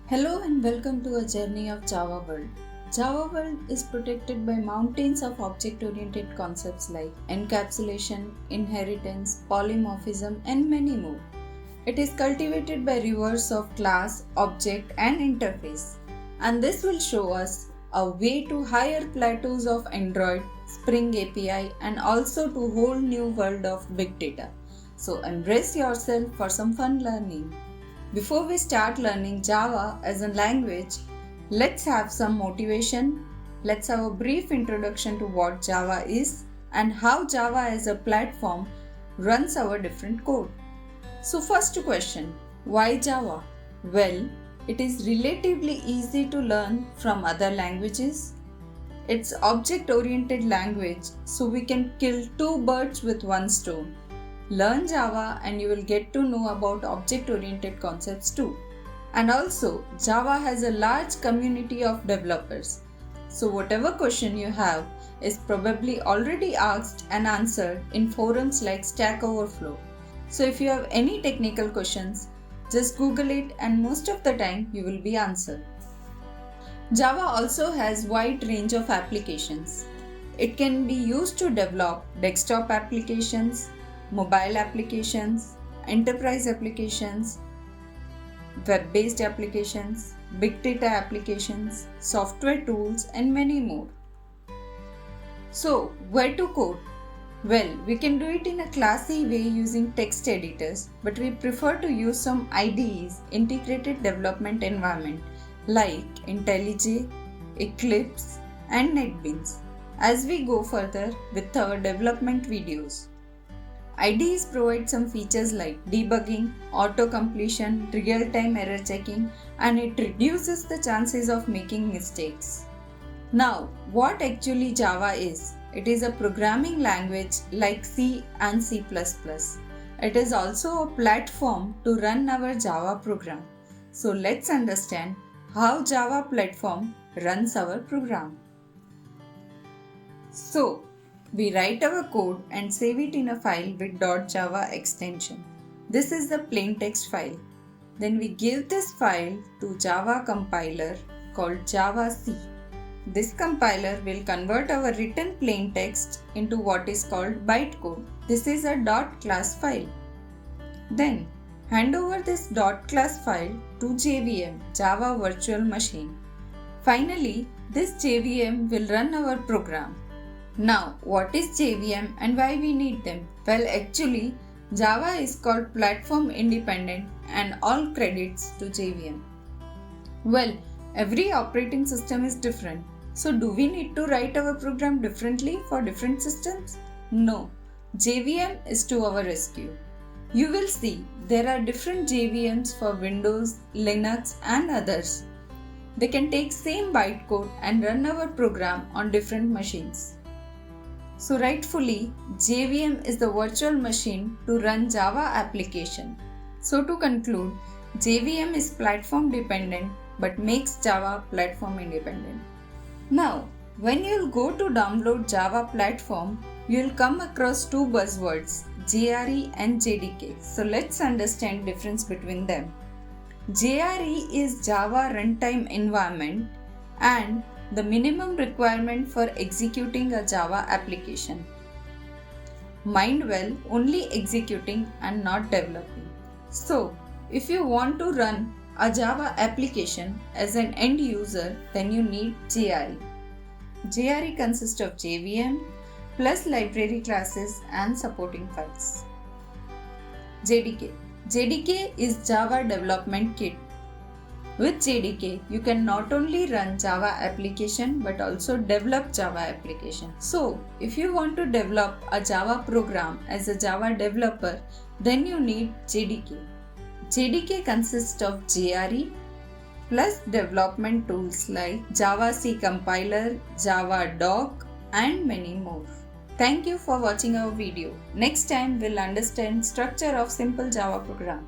Hello and welcome to a journey of Java World. Java World is protected by mountains of object-oriented concepts like encapsulation, inheritance, polymorphism, and many more. It is cultivated by rivers of class, object, and interface. And this will show us a way to higher plateaus of Android, Spring API, and also to whole new world of big data. So embrace yourself for some fun learning. Before we start learning Java as a language, let's have some motivation. Let's have a brief introduction to what Java is and how Java as a platform runs our different code. So first question, why Java? Well, it is relatively easy to learn from other languages. It's object-oriented language, so we can kill two birds with one stone. Learn Java and you will get to know about object-oriented concepts too. And also, Java has a large community of developers. So whatever question you have is probably already asked and answered in forums like Stack Overflow. So if you have any technical questions, just Google it and most of the time you will be answered. Java also has wide range of applications. It can be used to develop desktop applications, mobile applications, enterprise applications, web-based applications, big data applications, software tools, and many more. So, where to code? Well, we can do it in a classy way using text editors, but we prefer to use some IDEs, integrated development environment, like IntelliJ, Eclipse, and NetBeans, as we go further with our development videos. IDEs provide some features like debugging, auto-completion, real-time error checking, and it reduces the chances of making mistakes. Now, what actually Java is? It is a programming language like C and C++. It is also a platform to run our Java program. So let's understand how Java platform runs our program. So, we write our code and save it in a file with .java extension. This is the plain text file. Then we give this file to Java compiler called Java C. This compiler will convert our written plain text into what is called bytecode. This is a .class file. Then hand over this .class file to JVM, Java Virtual Machine. Finally, this JVM will run our program. Now, what is JVM and why we need them? Well, actually, Java is called platform independent and all credits to JVM. Well, every operating system is different. So, do we need to write our program differently for different systems? No, JVM is to our rescue. You will see there are different JVMs for Windows, Linux and others. They can take same bytecode and run our program on different machines. So rightfully, JVM is the virtual machine to run Java application. So to conclude, JVM is platform dependent but makes Java platform independent. Now, when you'll go to download Java platform, you'll come across two buzzwords, JRE and JDK. So let's understand difference between them. JRE is Java Runtime Environment and the minimum requirement for executing a Java application. Mind well, only executing and not developing. So, if you want to run a Java application as an end user, then you need JRE. JRE consists of JVM plus library classes and supporting files. JDK. JDK is Java Development Kit. With JDK, you can not only run Java application but also develop Java application. So, if you want to develop a Java program as a Java developer, then you need JDK. JDK consists of JRE plus development tools like Java C compiler, Java doc and many more. Thank you for watching our video. Next time we'll understand structure of simple Java program.